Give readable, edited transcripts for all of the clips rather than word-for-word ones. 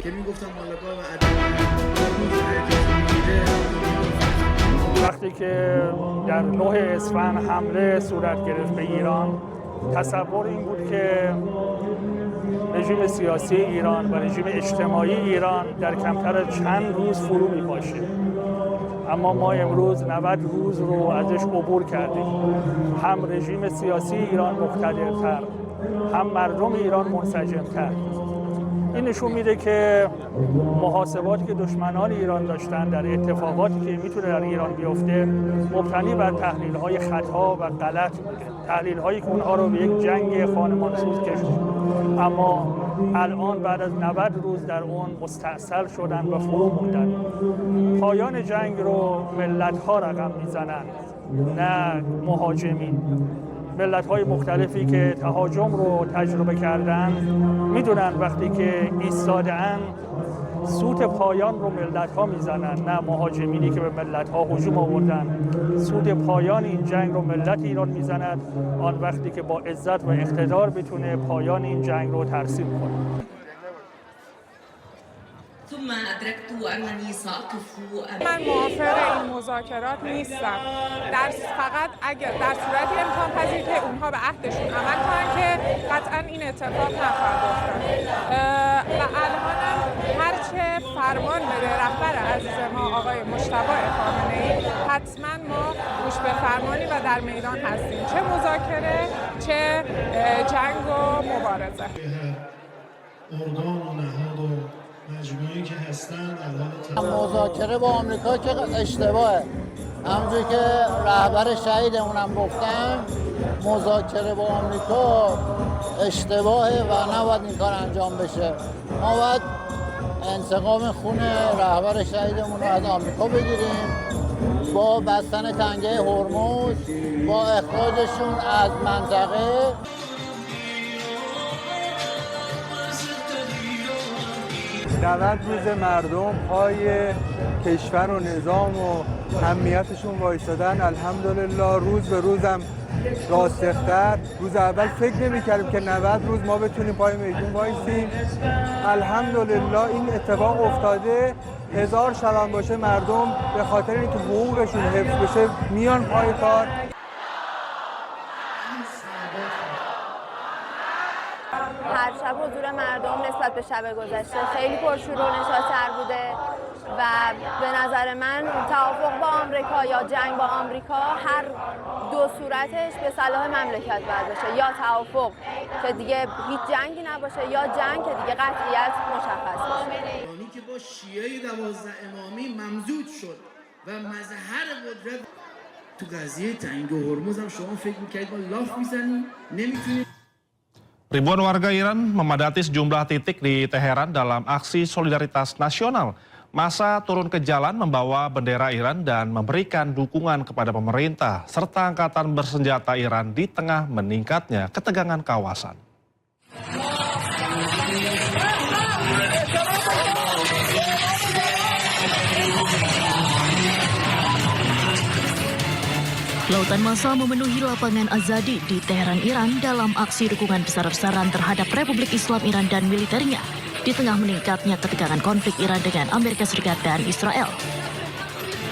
که میگفتن مالکا و عدم وقتی که در 9 اسفند حمله صورت گرفت به ایران، تصور این بود که رژیم سیاسی ایران و رژیم اجتماعی ایران در کمتر از چند روز فرو میپاشه. اما ما امروز 90 روز رو ازش عبور کردیم. هم رژیم سیاسی ایران مقتدرتر، هم مردم ایران منسجمتر. این نشون میده که محاسباتی که دشمنان ایران داشتن در اتفاقاتی که میتونه در ایران بیفته مبتنی بر تحلیل‌های خطا و غلط بوده، تحلیل‌هایی که اونها رو به یک جنگ خانمانسوز کشید. اما الان بعد از 90 روز در اون مستأصل شدن و فرو موندن. پایان جنگ رو ملت‌ها رقم میزنن، نه مهاجمین. ملت‌های مختلفی که تهاجم رو تجربه کردن میدونن وقتی که ایستاده‌اند سوت پایان رو ملت‌ها میزنن، نه مهاجمینی که به ملت‌ها هجوم آوردن. سوت پایان این جنگ رو ملت ایران میزند آن وقتی که با عزت و اقتدار بتونه پایان این جنگ رو ترسیم کنه. من موافق این مذاکرات نیستم. فقط اگر در صورتی امکان پذیر که اونها به عهدشون عمل کنن که قطعا این اتفاق نخواهد افتاد. و الانم هرچه فرمان بده رهبر عزیز ما آقای مجتبی خامنه‌ای، حتما ما گوش به فرمانی و در میدان هستیم، چه مذاکره چه جنگ و مبارزه. ارگان و نهاد و مجموعی که هستن مذاکره با آمریکا که اشتباهه. همونجوری که رهبر شهیدمونم گفتن مذاکره با آمریکا اشتباهه و نباید این کار انجام بشه. ما باید انتقام خون رهبر شهیدمون رو از آمریکا بگیریم با بستن تنگه هرمز، با اخراجشون از منطقه. 90 روز مردم پای کشور و نظام و امنیتشون وایسادن. الحمدلله روز به روزم راسختر. روز اول فکر نمی‌کردیم که 90 روز ما بتونیم پای میدون وایسیم. الحمدلله این اتفاق افتاده. هزار شبم باشه مردم به خاطر اینکه حقوقشون حفظ بشه میان پای کار. هر شب حضور مردم نسبت به شب گذشته خیلی پرشور و نشاط‌تر بوده و به نظر من توافق با آمریکا یا جنگ با آمریکا هر دو صورتش به صلاح مملکت باید باشه. یا توافق که دیگه هیچ جنگی نباشه یا جنگ که دیگه قطعیت مشخص باشه. ایرانی که با شیعه 12 امامی ممزوج شد و مظهر قدرت تو قضیه تنگه هرمز هم شما فکر می‌کردید ما لاف میزنیم نمیتونید. Ribuan warga Iran memadati sejumlah titik di Teheran dalam aksi solidaritas nasional. Massa turun ke jalan membawa bendera Iran dan memberikan dukungan kepada pemerintah serta angkatan bersenjata Iran di tengah meningkatnya ketegangan kawasan. Lautan massa memenuhi lapangan Azadi di Teheran, Iran dalam aksi dukungan besar-besaran terhadap Republik Islam Iran dan militernya di tengah meningkatnya ketegangan konflik Iran dengan Amerika Serikat dan Israel.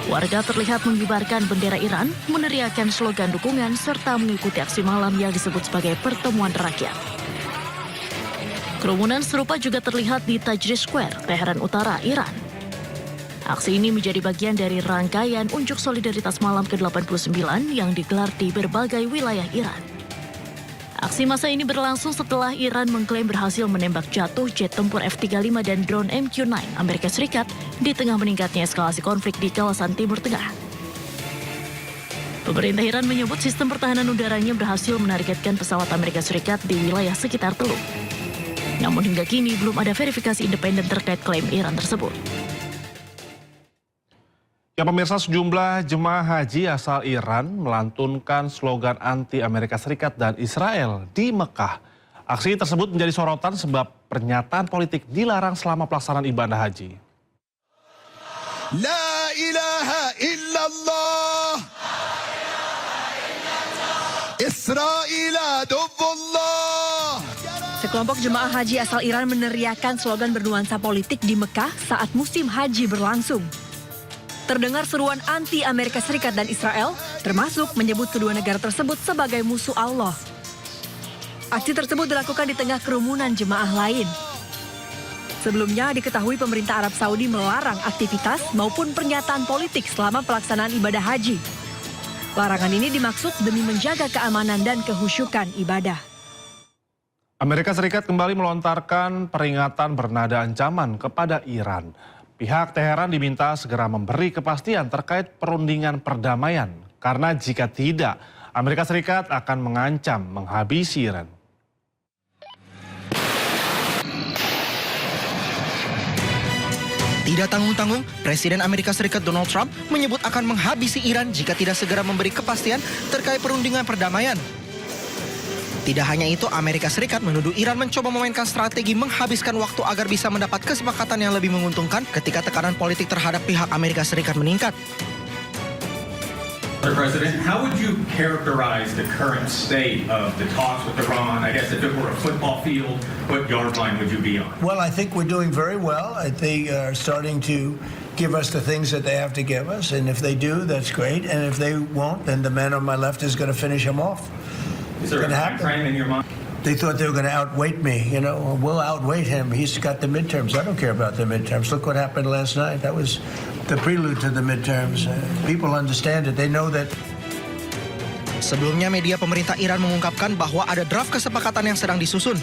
Warga terlihat mengibarkan bendera Iran, meneriakkan slogan dukungan serta mengikuti aksi malam yang disebut sebagai pertemuan rakyat. Kerumunan serupa juga terlihat di Tahrir Square, Teheran Utara, Iran. Aksi ini menjadi bagian dari rangkaian unjuk solidaritas malam ke-89 yang digelar di berbagai wilayah Iran. Aksi massa ini berlangsung setelah Iran mengklaim berhasil menembak jatuh jet tempur F-35 dan drone MQ-9 Amerika Serikat di tengah meningkatnya eskalasi konflik di kawasan Timur Tengah. Pemerintah Iran menyebut sistem pertahanan udaranya berhasil menargetkan pesawat Amerika Serikat di wilayah sekitar Teluk. Namun hingga kini belum ada verifikasi independen terkait klaim Iran tersebut. Ya pemirsa, sejumlah jemaah haji asal Iran melantunkan slogan anti Amerika Serikat dan Israel di Mekah. Aksi tersebut menjadi sorotan sebab pernyataan politik dilarang selama pelaksanaan ibadah haji. La ilaha illallah Israel aduvullah. Sekelompok jemaah haji asal Iran meneriakkan slogan bernuansa politik di Mekah saat musim haji berlangsung. Terdengar seruan anti Amerika Serikat dan Israel, termasuk menyebut kedua negara tersebut sebagai musuh Allah. Aksi tersebut dilakukan di tengah kerumunan jemaah lain. Sebelumnya diketahui pemerintah Arab Saudi melarang aktivitas maupun pernyataan politik selama pelaksanaan ibadah haji. Larangan ini dimaksud demi menjaga keamanan dan kehusyukan ibadah. Amerika Serikat kembali melontarkan peringatan bernada ancaman kepada Iran. Pihak Teheran diminta segera memberi kepastian terkait perundingan perdamaian. Karena jika tidak, Amerika Serikat akan mengancam menghabisi Iran. Tidak tanggung-tanggung, Presiden Amerika Serikat Donald Trump menyebut akan menghabisi Iran jika tidak segera memberi kepastian terkait perundingan perdamaian. Tidak hanya itu, Amerika Serikat menuduh Iran mencoba memainkan strategi menghabiskan waktu agar bisa mendapat kesepakatan yang lebih menguntungkan ketika tekanan politik terhadap pihak Amerika Serikat meningkat. Mr. President, how would you characterize the current state of the talks with Iran? I guess if it were a football field, what yard line would you be on? Well, I think we're doing very well. I think are starting to give us the things that they have to give us, and if they do, that's great. And if they won't, then the man on my left is going to finish him off. Is there a time frame in your mind? They thought they were going to outweight me. You know, we'll outweight him. He's got the midterms. I don't care about the midterms. Look what happened last night. That was the prelude to the midterms. People understand it. They know that. Sebelumnya media pemerintah Iran mengungkapkan bahwa ada draft kesepakatan yang sedang disusun.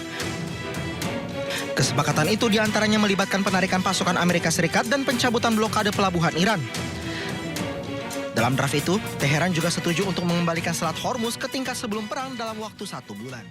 Kesepakatan itu diantaranya melibatkan penarikan pasukan Amerika Serikat dan pencabutan blokade pelabuhan Iran. Dalam draft itu, Teheran juga setuju untuk mengembalikan Selat Hormuz ke tingkat sebelum perang dalam waktu 1 bulan.